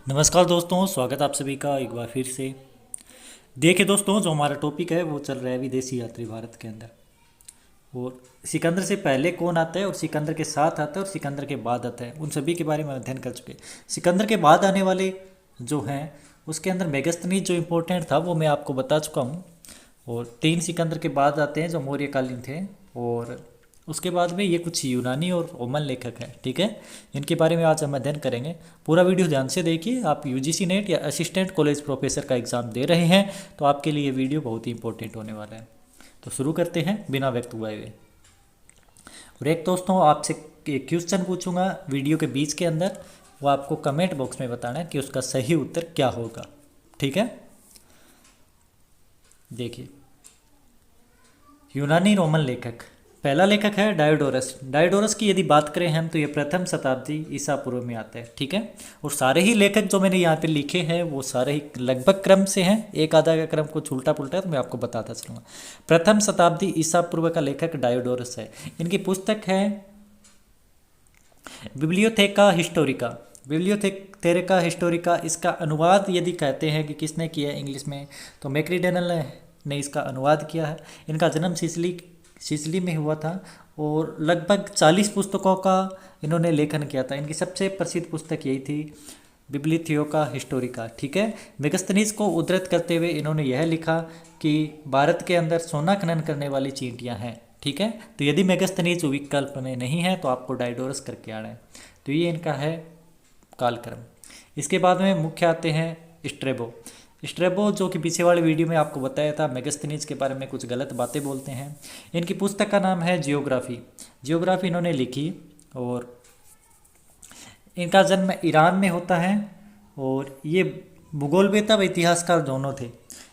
नमस्कार दोस्तों, स्वागत आप सभी का एक बार फिर से। देखिए दोस्तों, जो हमारा टॉपिक है वो चल रहा है विदेशी यात्री भारत के अंदर। और सिकंदर से पहले कौन आता है और सिकंदर के साथ आता है और सिकंदर के बाद आता है, उन सभी के बारे में अध्ययन कर चुके हैं। सिकंदर के बाद आने वाले जो हैं उसके अंदर मेगस्थनीज जो इम्पोर्टेंट था वो मैं आपको बता चुका हूँ। और तीन सिकंदर के बाद आते हैं जो मौर्यकालीन थे, और उसके बाद में ये कुछ यूनानी और रोमन लेखक हैं। ठीक है, इनके बारे में आज हम अध्ययन करेंगे। पूरा वीडियो ध्यान से देखिए। आप यूजीसी नेट या असिस्टेंट कॉलेज प्रोफेसर का एग्ज़ाम दे रहे हैं तो आपके लिए ये वीडियो बहुत ही इंपॉर्टेंट होने वाला है। तो शुरू करते हैं बिना व्यक्त हुए हुए। और एक दोस्तों, आपसे एक क्वेश्चन पूछूंगा वीडियो के बीच के अंदर, वो आपको कमेंट बॉक्स में बताना है कि उसका सही उत्तर क्या होगा। ठीक है, देखिए, यूनानी रोमन लेखक, पहला लेखक है डायोडोरस। डायोडोरस की यदि बात करें हम तो ये प्रथम शताब्दी ईसा पूर्व में आता है। ठीक है, और सारे ही लेखक जो मैंने यहाँ पे लिखे हैं वो सारे ही लगभग क्रम से हैं, एक आधा का क्रम कुछ उल्टा पुल्टा है तो मैं आपको बताता चलूँगा। प्रथम शताब्दी ईसा पूर्व का लेखक डायोडोरस है। इनकी पुस्तक है बिब्लियोथेका हिस्टोरिका। बिब्लियोथेका हिस्टोरिका, इसका अनुवाद यदि कहते हैं कि किसने किया है इंग्लिश में, तो मैक्रीडेनल ने इसका अनुवाद किया है। इनका जन्म सिसिली में हुआ था और लगभग 40 पुस्तकों का इन्होंने लेखन किया था। इनकी सबसे प्रसिद्ध पुस्तक यही थी, बिब्लियोथेका हिस्टोरिका। ठीक है, मेगस्थनीज को उद्धृत करते हुए इन्होंने यह लिखा कि भारत के अंदर सोना खनन करने वाली चींटियां हैं। ठीक है, तो यदि मेगस्थनीज विकल्प में नहीं है तो आपको डायोडोरस करके आना है। तो ये इनका है कालक्रम। इसके बाद में मुख्य आते हैं स्ट्रेबो। स्ट्रेबो जो कि पीछे वाले वीडियो में आपको बताया था, मेगस्थनीज के बारे में कुछ गलत बातें बोलते हैं। इनकी पुस्तक का नाम है जियोग्राफी। जियोग्राफी इन्होंने लिखी और इनका जन्म ईरान में होता है और ये भूगोलवेत्ता व इतिहासकार दोनों थे।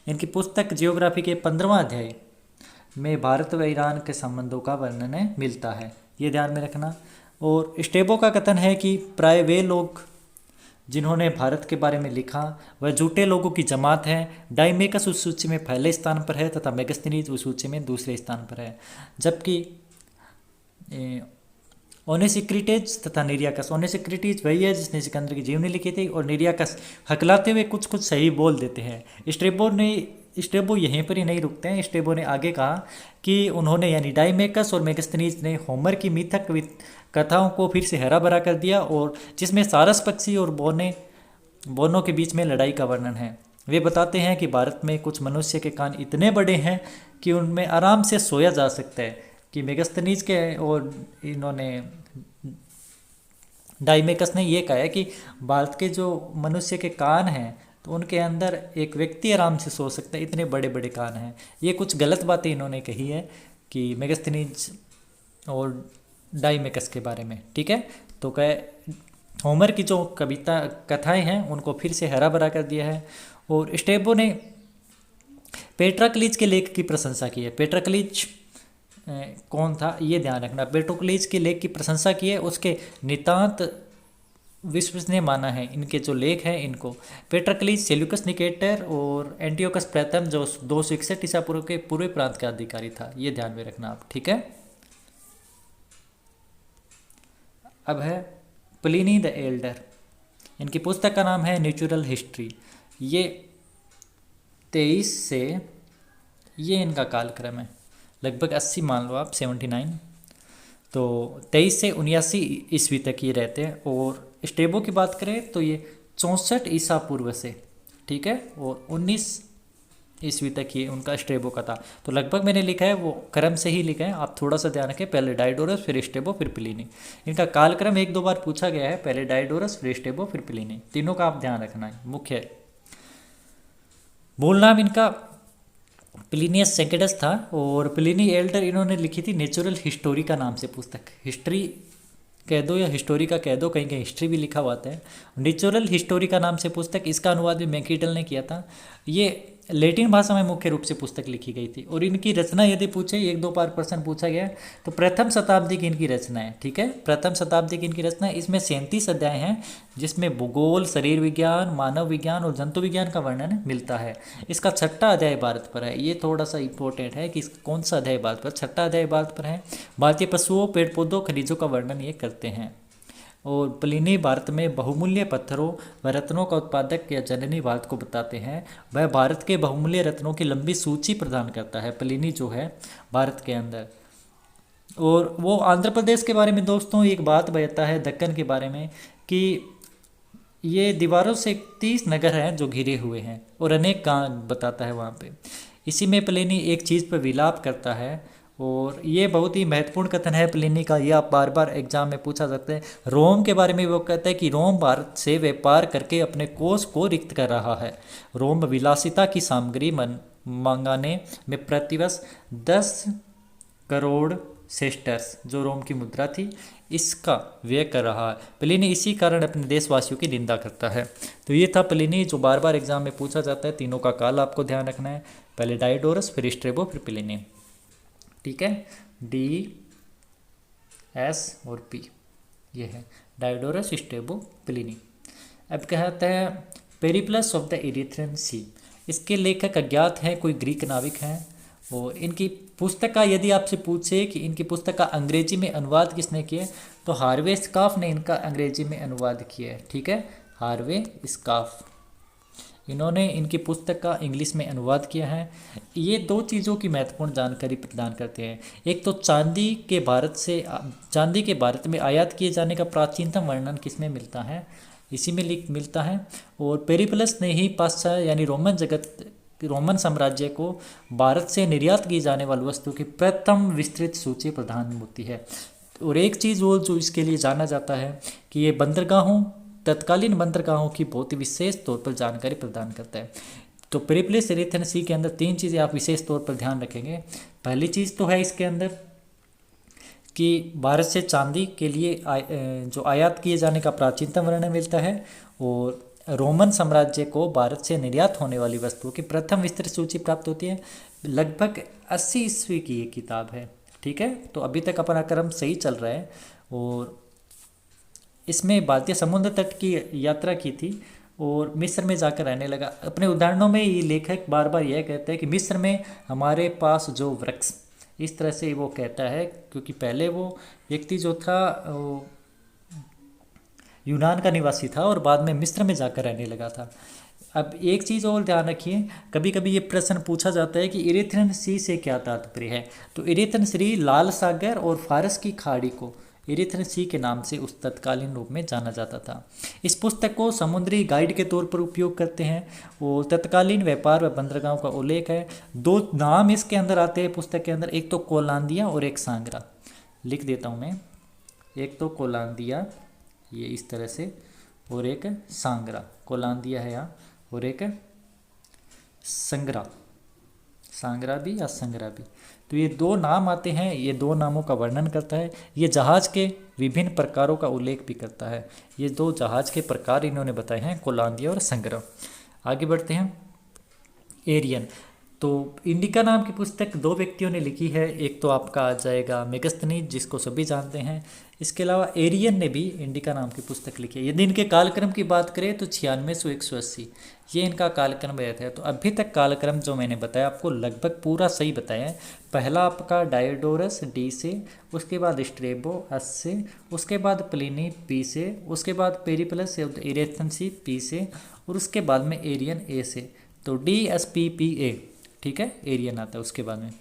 इनकी पुस्तक जियोग्राफी के 15वां अध्याय में भारत व ईरान के संबंधों का वर्णन मिलता है, ये ध्यान में रखना। और स्टेबो का कथन है कि प्राय वे लोग जिन्होंने भारत के बारे में लिखा वह झूठे लोगों की जमात है। डाइमेकस उस सूची में पहले स्थान पर है तथा मेगस्थनीज उस सूची में दूसरे स्थान पर है, जबकि ओनेसिक्रिटेज तथा निर्याकस, ओनेसिक्रिटेज वही है जिसने सिकंदर की जीवनी लिखी थी, और निर्याकस हकलाते हुए कुछ कुछ सही बोल देते हैं। स्ट्रेबो यहीं पर ही नहीं रुकते हैं। स्ट्रेबो ने आगे कहा कि उन्होंने यानी डाइमेकस और मेगस्थनीज ने होमर की मिथक कथाओं को फिर से हरा भरा कर दिया, और जिसमें सारस पक्षी और बोनों के बीच में लड़ाई का वर्णन है। वे बताते हैं कि भारत में कुछ मनुष्य के कान इतने बड़े हैं कि उनमें आराम से सोया जा सकता है। कि मेगस्थनीज के और इन्होंने डाइमेकस ने ये कहा है कि भारत के जो मनुष्य के कान हैं तो उनके अंदर एक व्यक्ति आराम से सो सकता है, इतने बड़े बड़े कान हैं। ये कुछ गलत बातें इन्होंने कही है कि मेगस्थनीज और डाइमेकस के बारे में। ठीक है, तो कह होमर की जो कविता कथाएं हैं उनको फिर से हरा भरा कर दिया है। और स्टेबो ने पेट्राक्लीज के लेख की प्रशंसा की है। पेट्राक्लीज कौन था ये ध्यान रखना। पेट्रोक्लीज के लेख की प्रशंसा की है, उसके नितांत विश्वसनीय माना है इनके जो लेख हैं इनको। पेट्राक्लीज सेल्यूकस निकेटर और एंटियोकस प्रथम जो 261 ईसा पूर्व के पूर्वी प्रांत का अधिकारी था, ये ध्यान में रखना आप। ठीक है, अब है प्लिनी द एल्डर। इनकी पुस्तक का नाम है नेचुरल हिस्ट्री। ये 23 से, ये इनका कालक्रम है लगभग 80 मान लो आप, 79। तो 23 से 79 ईस्वी तक ये रहते हैं। और स्टेबो की बात करें तो ये 64 ईसा पूर्व से, ठीक है, और 19 ईस्वी तक ये उनका स्टेबो का था। तो लगभग मैंने लिखा है वो क्रम से ही लिखा है, आप थोड़ा सा ध्यान रखें। पहले डायोडोरस फिर स्टेबो फिर प्लिनी। इनका कालक्रम एक दो बार पूछा गया है, पहले डायोडोरस फिर स्टेबो फिर प्लिनी, तीनों का आप ध्यान रखना है। मुख्य मूल नाम इनका प्लिनियस सेकेंडस था और प्लिनी एल्डर इन्होंने लिखी थी नेचुरल हिस्टोरी का नाम से पुस्तक। हिस्ट्री कह दो या हिस्टोरी का कह दो, कहीं कहीं हिस्ट्री भी लिखा हुआ है। नेचुरल हिस्टोरी का नाम से पुस्तक, इसका अनुवाद भी मैकीडल ने किया था। ये लैटिन भाषा में मुख्य रूप से पुस्तक लिखी गई थी। और इनकी रचना यदि पूछे, एक दो बार प्रश्न पूछा गया तो प्रथम शताब्दी की इनकी रचना है। ठीक है, प्रथम शताब्दी की इनकी रचना है। इसमें 37 अध्याय हैं जिसमें भूगोल, शरीर विज्ञान, मानव विज्ञान और जंतु विज्ञान का वर्णन मिलता है। इसका 6ठा अध्याय भारत पर है। ये थोड़ा सा इंपॉर्टेंट है कि कौन सा अध्याय भारत पर, 6ठा अध्याय भारत पर है। भारतीय पशुओं, पेड़ पौधों, खनिजों का वर्णन ये करते हैं। और प्लिनी भारत में बहुमूल्य पत्थरों व रत्नों का उत्पादक या जननी भारत को बताते हैं। वह भारत के बहुमूल्य रत्नों की लंबी सूची प्रदान करता है, प्लिनी जो है भारत के अंदर। और वो आंध्र प्रदेश के बारे में दोस्तों एक बात बताता है दक्कन के बारे में कि ये दीवारों से 30 नगर हैं जो घिरे हुए हैं और अनेक गांव बताता है वहाँ पे। इसी में प्लिनी एक चीज़ पर विलाप करता है और ये बहुत ही महत्वपूर्ण कथन है प्लिनी का, ये आप बार बार एग्जाम में पूछा सकते हैं। रोम के बारे में वो कहता है कि रोम भारत से व्यापार करके अपने कोष को रिक्त कर रहा है। रोम विलासिता की सामग्री मंगाने में प्रतिवर्ष 10 करोड़ सेस्टर्स, जो रोम की मुद्रा थी, इसका व्यय कर रहा है। प्लिनी इसी कारण अपने देशवासियों की निंदा करता है। तो ये था प्लिनी जो बार बार एग्जाम में पूछा जाता है। तीनों का काल आपको ध्यान रखना है, पहले डायोडोरस, फिर स्ट्रेबो, फिर प्लिनी। ठीक है, डी एस और पी, ये है डायोडोरस, स्ट्रेबो, प्लिनी। अब कहते हैं पेरिप्लस ऑफ द इरिथ्रियन सी। इसके लेखक अज्ञात हैं, कोई ग्रीक नाविक हैं। और इनकी पुस्तक का यदि आपसे पूछे कि इनकी पुस्तक का अंग्रेजी में अनुवाद किसने किया, तो हार्वे स्काफ ने इनका अंग्रेजी में अनुवाद किया है। ठीक है, हार्वे स्काफ, इन्होंने इनकी पुस्तक का इंग्लिश में अनुवाद किया है। ये दो चीज़ों की महत्वपूर्ण जानकारी प्रदान करते हैं। एक तो चांदी के भारत में आयात किए जाने का प्राचीनतम वर्णन किसमें मिलता है, इसी में मिलता है। और पेरिप्लस ने ही पाश्चात्य यानी रोमन साम्राज्य को भारत से निर्यात की जाने वाली वस्तु की प्रथम विस्तृत सूची प्रदान होती है। और एक चीज़ वो जो इसके लिए जाना जाता है कि ये तत्कालीन बंदरगाहों की बहुत ही विशेष तौर पर जानकारी प्रदान करता है। तो पेरिप्लस इरिथ्रियन सी के अंदर 3 चीज़ें आप विशेष तौर पर ध्यान रखेंगे। पहली चीज़ तो है इसके अंदर कि भारत से चांदी के लिए जो आयात किए जाने का प्राचीनतम वर्णन मिलता है। और रोमन साम्राज्य को भारत से निर्यात होने वाली वस्तुओं की प्रथम विस्तृत सूची प्राप्त होती है। लगभग 80 ईस्वी की ये किताब है। ठीक है, तो अभी तक अपना क्रम सही चल रहा है। और इसमें भारतीय समुद्र तट की यात्रा की थी और मिस्र में जाकर रहने लगा। अपने उदाहरणों में ये लेखक बार बार यह कहता है कि मिस्र में हमारे पास जो वृक्ष, इस तरह से वो कहता है, क्योंकि पहले वो व्यक्ति जो था वो यूनान का निवासी था और बाद में मिस्र में जाकर रहने लगा था। अब एक चीज़ और ध्यान रखिए, कभी कभी ये प्रश्न पूछा जाता है कि इरिथ्रियन सी से क्या तात्पर्य है। तो इरिथ्रियन सी लाल सागर और फारस की खाड़ी को इरिथ्रियन सी के नाम से उस तत्कालीन रूप में जाना जाता था। इस पुस्तक को समुद्री गाइड के तौर पर उपयोग करते हैं और तत्कालीन व्यापार व बंदरगाहों का उल्लेख है। 2 नाम इसके अंदर आते हैं पुस्तक के अंदर, एक तो कोलांदिया और एक सांगरा। लिख देता हूँ मैं, एक तो कोलांदिया ये इस तरह से, और एक सांगरा, कोलांदिया है यहाँ, और एक संगरा, सांगरा भी या संगरा भी। तो ये 2 नाम आते हैं, ये 2 नामों का वर्णन करता है। ये जहाज के विभिन्न प्रकारों का उल्लेख भी करता है। ये 2 जहाज के प्रकार इन्होंने बताए हैं, कोलांदिया और संगरा। आगे बढ़ते हैं, एरियन। तो इंडिका नाम की पुस्तक 2 व्यक्तियों ने लिखी है। एक तो आपका आ जाएगा मेगस्थनीज, जिसको सभी जानते हैं। इसके अलावा एरियन ने भी इंडिका नाम की पुस्तक लिखी है। यदि इनके कालक्रम की बात करें तो 9680 ये इनका कालक्रम रहता है। तो अभी तक कालक्रम जो मैंने बताया आपको लगभग पूरा सही बताया है। पहला आपका डायोडोरस डी से, उसके बाद स्ट्रेबो एस से, उसके बाद प्लिनी पी से, उसके बाद पेरिप्लस इरिथ्रियन सी पी से, और उसके बाद में एरियन ए से। तो DSPPA, ठीक है, एरियन आता है उसके बाद में।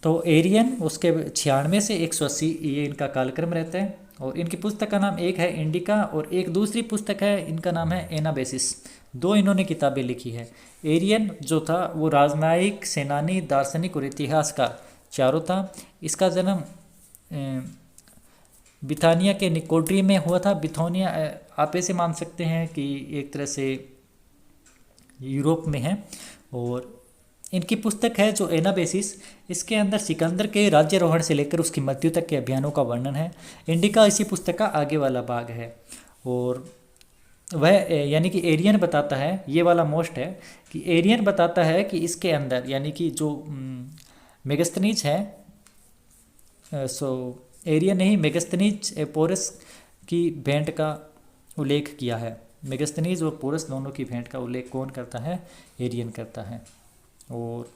तो एरियन उसके 96 से 180 ये इनका कालक्रम रहता है। और इनकी पुस्तक का नाम एक है इंडिका और एक दूसरी पुस्तक है, इनका नाम है एनाबेसिस। 2 इन्होंने किताबें लिखी है। एरियन जो था वो राजनयिक, सेनानी, दार्शनिक और इतिहासकार चारों था। इसका जन्म बिथानिया के निकोड्री में हुआ था। बिथोनिया आप ऐसे मान सकते हैं कि एक तरह से यूरोप में है। और इनकी पुस्तक है जो एनाबेसिस, इसके अंदर सिकंदर के राज्यारोहण से लेकर उसकी मृत्यु तक के अभियानों का वर्णन है। इंडिका इसी पुस्तक का आगे वाला भाग है। और वह यानी कि एरियन बताता है, ये वाला मोस्ट है कि एरियन बताता है कि इसके अंदर यानी कि जो मेगस्थनीज है, एरियन ने ही मेगस्थनीज पोरस की भेंट का उल्लेख किया है। मेगस्थनीज और पोरस दोनों की भेंट का उल्लेख कौन करता है? एरियन करता है। और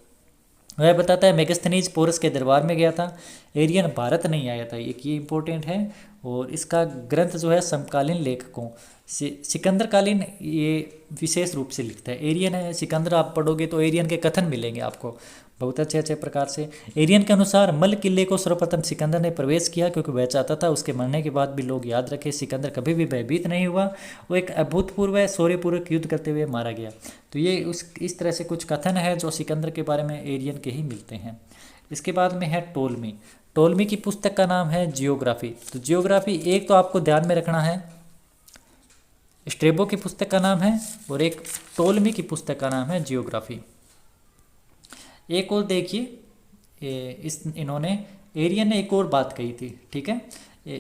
वह बताता है मेगास्थनीज पोरस के दरबार में गया था, एरियन भारत नहीं आया था, एक ये इंपॉर्टेंट है। और इसका ग्रंथ जो है समकालीन लेखकों सिकंदरकालीन ये विशेष रूप से लिखता है। एरियन है, सिकंदर आप पढ़ोगे तो एरियन के कथन मिलेंगे आपको बहुत अच्छे अच्छे प्रकार से। एरियन के अनुसार मल किले को सर्वप्रथम सिकंदर ने प्रवेश किया, क्योंकि वह चाहता था उसके मरने के बाद भी लोग याद रखें सिकंदर कभी भी भयभीत नहीं हुआ, वो एक अभूतपूर्व शौर्यपूर्वक युद्ध करते हुए मारा गया। तो ये इस तरह से कुछ कथन है जो सिकंदर के बारे में एरियन के ही मिलते हैं। इसके बाद में है टोलमी। टोलमी की पुस्तक का नाम है जियोग्राफी। तो जियोग्राफी एक तो आपको ध्यान में रखना है, स्ट्रेबो की पुस्तक का नाम है और एक टोलमी की पुस्तक का नाम है जियोग्राफी। एक और देखिए इन्होंने एरियन ने एक और बात कही थी, ठीक है।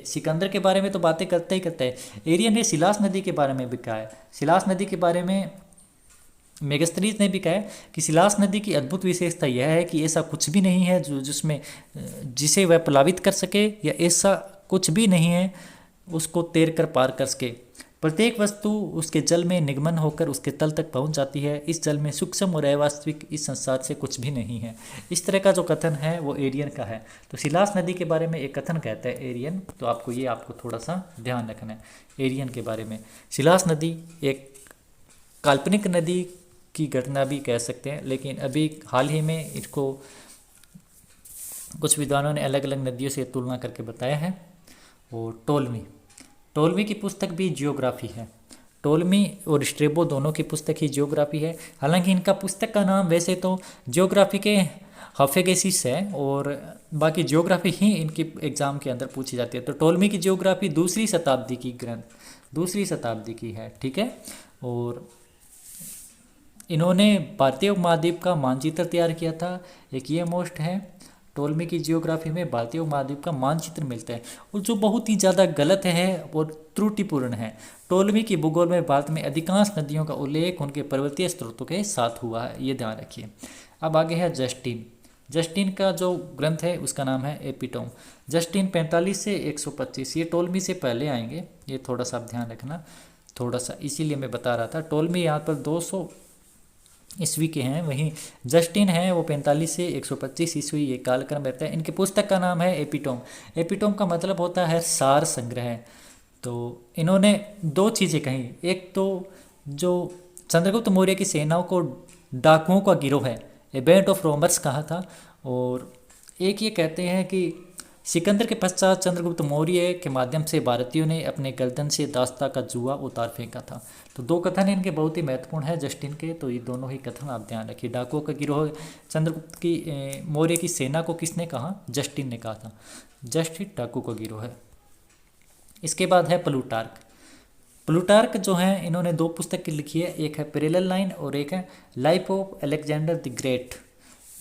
सिकंदर के बारे में तो बातें करते ही करते हैं, एरियन ने सिलास नदी के बारे में भी कहा है। सिलास नदी के बारे में मेगास्थनीज ने भी कहा है कि सिलास नदी की अद्भुत विशेषता यह है कि ऐसा कुछ भी नहीं है जिसे वह प्लावित कर सके, या ऐसा कुछ भी नहीं है उसको तैर कर पार कर सके। प्रत्येक वस्तु उसके जल में निगमन होकर उसके तल तक पहुंच जाती है। इस जल में सूक्ष्म और अवास्तविक इस संसार से कुछ भी नहीं है। इस तरह का जो कथन है वो एरियन का है। तो सिलास नदी के बारे में एक कथन कहता है एरियन, तो आपको थोड़ा सा ध्यान रखना है एरियन के बारे में। सिलास नदी एक काल्पनिक नदी की घटना भी कह सकते हैं, लेकिन अभी हाल ही में इसको कुछ विद्वानों ने अलग अलग नदियों से तुलना करके बताया है। और टोलमी की पुस्तक भी जियोग्राफी है। टोलमी और स्ट्रेबो दोनों की पुस्तक ही जियोग्राफी है। हालांकि इनका पुस्तक का नाम वैसे तो जियोग्राफी के हफेगेसिस है, और बाकी जियोग्राफी ही इनकी एग्जाम के अंदर पूछी जाती है। तो टोलमी की जियोग्राफी दूसरी शताब्दी की है, ठीक है। और इन्होंने भारतीय उपमहाद्वीप का मानचित्र तैयार किया था, एक ये मोस्ट है। टोलमी की जियोग्राफी में भारतीय उपमहाद्वीप का मानचित्र मिलता है, और जो बहुत ही ज़्यादा गलत है और त्रुटिपूर्ण है। टोलमी की भूगोल में भारत में अधिकांश नदियों का उल्लेख उनके पर्वतीय स्रोतों के साथ हुआ है, ये ध्यान रखिए। अब आगे है जस्टिन का जो ग्रंथ है उसका नाम है एपिटोम। जस्टिन 45 से 125, ये टोलमी से पहले आएंगे, ये थोड़ा सा आप ध्यान रखना, थोड़ा सा इसीलिए मैं बता रहा था। टोलमी यहाँ पर 200 ईस्वी के हैं, वहीं जस्टिन है वो 45 से 125 ईस्वी ये कालक्रम रहता है। इनकी पुस्तक का नाम है एपिटोम। एपिटोम का मतलब होता है सार संग्रह। तो इन्होंने दो चीज़ें कही, एक तो जो चंद्रगुप्त मौर्य की सेनाओं को डाकुओं का गिरोह है, ए बैंड ऑफ रोमर्स कहा था, और एक ये कहते हैं कि सिकंदर के पश्चात चंद्रगुप्त मौर्य के माध्यम से भारतीयों ने अपने गर्दन से दास्ता का जुआ उतार फेंका था। तो दो कथन इनके बहुत ही महत्वपूर्ण है जस्टिन के, तो ये दोनों ही कथन आप ध्यान रखिए। डाकुओं का गिरोह चंद्रगुप्त की मौर्य की सेना को किसने कहा? जस्टिन ने कहा था। जस्टिन डाकू का गिरोह है। इसके बाद है प्लूटार्क जो है इन्होंने दो पुस्तक लिखी है, एक है पैरेलल लाइन और एक है life of Alexander the great.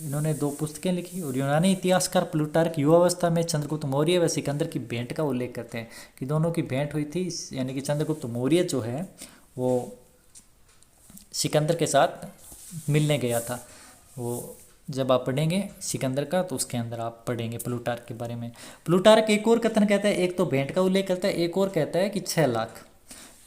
इन्होंने दो पुस्तकें लिखी। और यूनानी इतिहासकार प्लूटार्क युवावस्था में चंद्रगुप्त मौर्य व सिकंदर की भेंट का उल्लेख करते हैं कि दोनों की भेंट हुई थी, यानी कि चंद्रगुप्त मौर्य जो है वो सिकंदर के साथ मिलने गया था। वो जब आप पढ़ेंगे सिकंदर का तो उसके अंदर आप पढ़ेंगे प्लूटार्क के बारे में। प्लूटार्क एक और कथन कहता है, एक तो भेंट का उल्लेख करता है, एक और कहता है कि 6 लाख,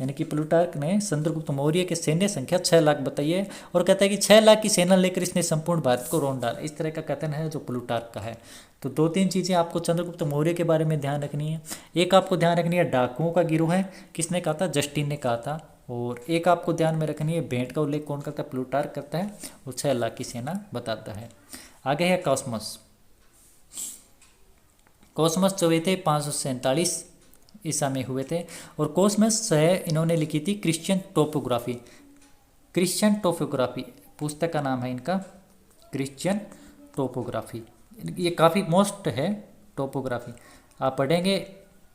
यानी कि प्लूटार्क ने चंद्रगुप्त मौर्य के सैन्य संख्या 6 लाख बताई है, और कहता है कि 6 लाख की सेना लेकर इसने संपूर्ण भारत को रौंद डाला। इस तरह का कथन है जो प्लूटार्क का है। तो दो तीन चीज़ें आपको चंद्रगुप्त मौर्य के बारे में ध्यान रखनी है। एक आपको ध्यान रखनी है डाकुओं का गिरोह है, किसने कहा था? जस्टिन ने कहा था। और एक आपको ध्यान में रखनी है भेंट का उल्लेख कौन करता है? प्लूटार्क करता है, और 6 लाख की सेना बताता है। आगे है कॉस्मस जो हुए थे 547 ईसा में हुए थे। और कॉस्मस है इन्होंने लिखी थी क्रिश्चियन टोपोग्राफी पुस्तक का नाम है इनका क्रिश्चियन टोपोग्राफी। ये काफ़ी मोस्ट है टोपोग्राफी, आप पढ़ेंगे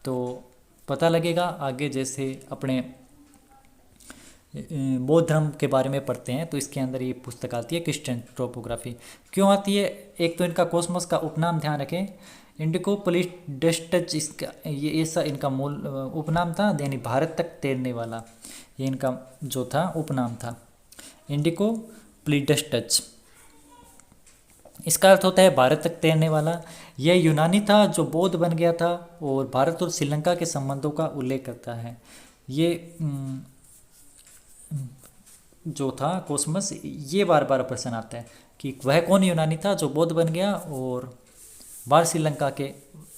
तो पता लगेगा आगे। जैसे अपने बौद्ध धर्म के बारे में पढ़ते हैं तो इसके अंदर ये पुस्तक आती है क्रिश्चियन टोपोग्राफी। क्यों आती है? एक तो इनका कॉस्मस का उपनाम ध्यान रखें, इंडिको प्लिडेस्टच इसका ये ऐसा इनका मूल उपनाम था, यानी भारत तक तैरने वाला, ये इनका जो था उपनाम था इंडिको प्लिडेस्टच। इसका अर्थ होता है भारत तक तैरने वाला। यह यूनानी था जो बौद्ध बन गया था, और भारत और श्रीलंका के संबंधों का उल्लेख करता है। ये जो था कोसमस, ये बार बार प्रश्न आता है कि वह कौन यूनानी था जो बौद्ध बन गया, और बार श्रीलंका के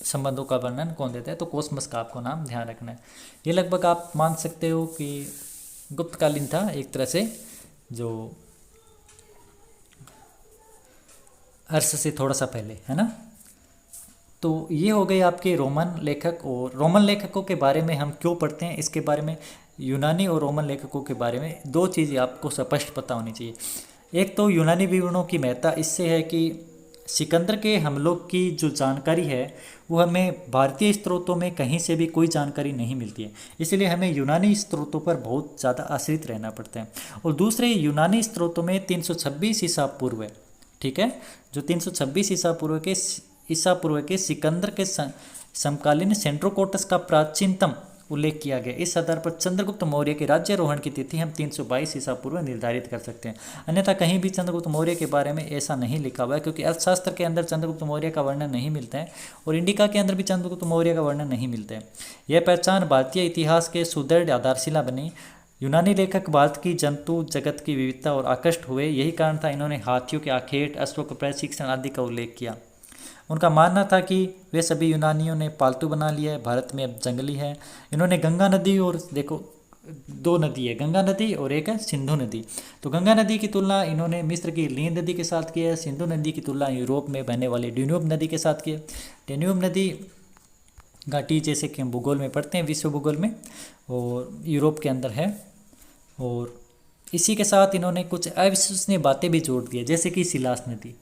संबंधों का वर्णन कौन देता है, तो कोसमस का आपको नाम ध्यान रखना है। ये लगभग आप मान सकते हो कि गुप्तकालीन था एक तरह से, जो अर्श से थोड़ा सा पहले, है ना। तो ये हो गए आपके रोमन लेखक। और रोमन लेखकों के बारे में हम क्यों पढ़ते हैं, इसके बारे में, यूनानी और रोमन लेखकों के बारे में दो चीज़ें आपको स्पष्ट पता होनी चाहिए। एक तो यूनानी विवरणों की महत्ता इससे है कि सिकंदर के हमलों की जो जानकारी है वो हमें भारतीय स्रोतों में कहीं से भी कोई जानकारी नहीं मिलती है, इसलिए हमें यूनानी स्रोतों पर बहुत ज़्यादा आश्रित रहना पड़ता है। और दूसरे, यूनानी स्रोतों में 326 ईसा पूर्व, ठीक है, जो 326 ईसा पूर्व के सिकंदर के समकालीन सेंट्रोकोटस का प्राचीनतम उल्लेख किया गया। इस आधार पर चंद्रगुप्त मौर्य के राज्यारोहण की तिथि हम 322 ईसा पूर्व निर्धारित कर सकते हैं। अन्यथा कहीं भी चंद्रगुप्त मौर्य के बारे में ऐसा नहीं लिखा हुआ है, क्योंकि अर्थशास्त्र के अंदर चंद्रगुप्त मौर्य का वर्णन नहीं मिलता है, और इंडिका के अंदर भी चंद्रगुप्त मौर्य का वर्णन नहीं मिलता है। यह पहचान भारतीय इतिहास के सुदृढ़ आधारशिला बनी। यूनानी लेखक भारत की जंतु जगत की विविधता और आकृष्ट हुए, यही कारण था इन्होंने हाथियों के आखेट, अश्वों के प्रशिक्षण आदि का उल्लेख किया। उनका मानना था कि वे सभी यूनानियों ने पालतू बना लिया है, भारत में अब जंगली है। इन्होंने गंगा नदी, और देखो दो नदी है, गंगा नदी और एक है सिंधु नदी, तो गंगा नदी की तुलना इन्होंने मिस्र की नील नदी के साथ की है, सिंधु नदी की तुलना यूरोप में बहने वाली डेन्यूब नदी के साथ की है। डेन्यूब नदी घाटी, जैसे कि हम भूगोल में पढ़ते हैं, विश्व भूगोल में, और यूरोप के अंदर है। और इसी के साथ इन्होंने कुछ अविश्वसनीय बातें भी जोड़ दी है, जैसे कि सिलास नदी,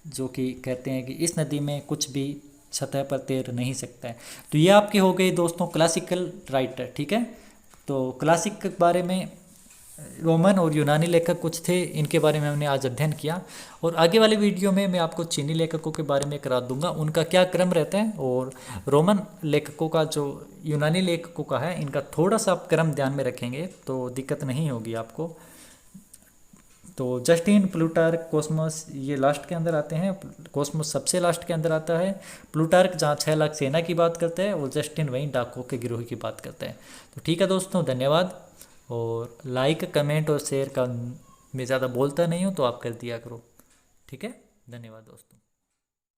जो कि कहते हैं कि इस नदी में कुछ भी सतह पर तैर नहीं सकता है। तो ये आपके हो गए दोस्तों क्लासिकल राइटर, ठीक है। तो क्लासिक के बारे में रोमन और यूनानी लेखक कुछ थे, इनके बारे में हमने आज अध्ययन किया, और आगे वाले वीडियो में मैं आपको चीनी लेखकों के बारे में करा दूंगा, उनका क्या क्रम रहता है, और रोमन लेखकों का जो यूनानी लेखकों का है, इनका थोड़ा सा आप क्रम ध्यान में रखेंगे तो दिक्कत नहीं होगी आपको। तो जस्टिन, प्लूटार्क, कोस्मोस ये लास्ट के अंदर आते हैं। कोस्मोस सबसे लास्ट के अंदर आता है। प्लूटार्क जहाँ 6 लाख सेना की बात करता है, और जस्टिन वहीं डाकुओं के गिरोह की बात करता है। तो ठीक है दोस्तों, धन्यवाद। और लाइक, कमेंट और शेयर का मैं ज़्यादा बोलता नहीं हूँ, तो आप कर दिया करो, ठीक है। धन्यवाद दोस्तों।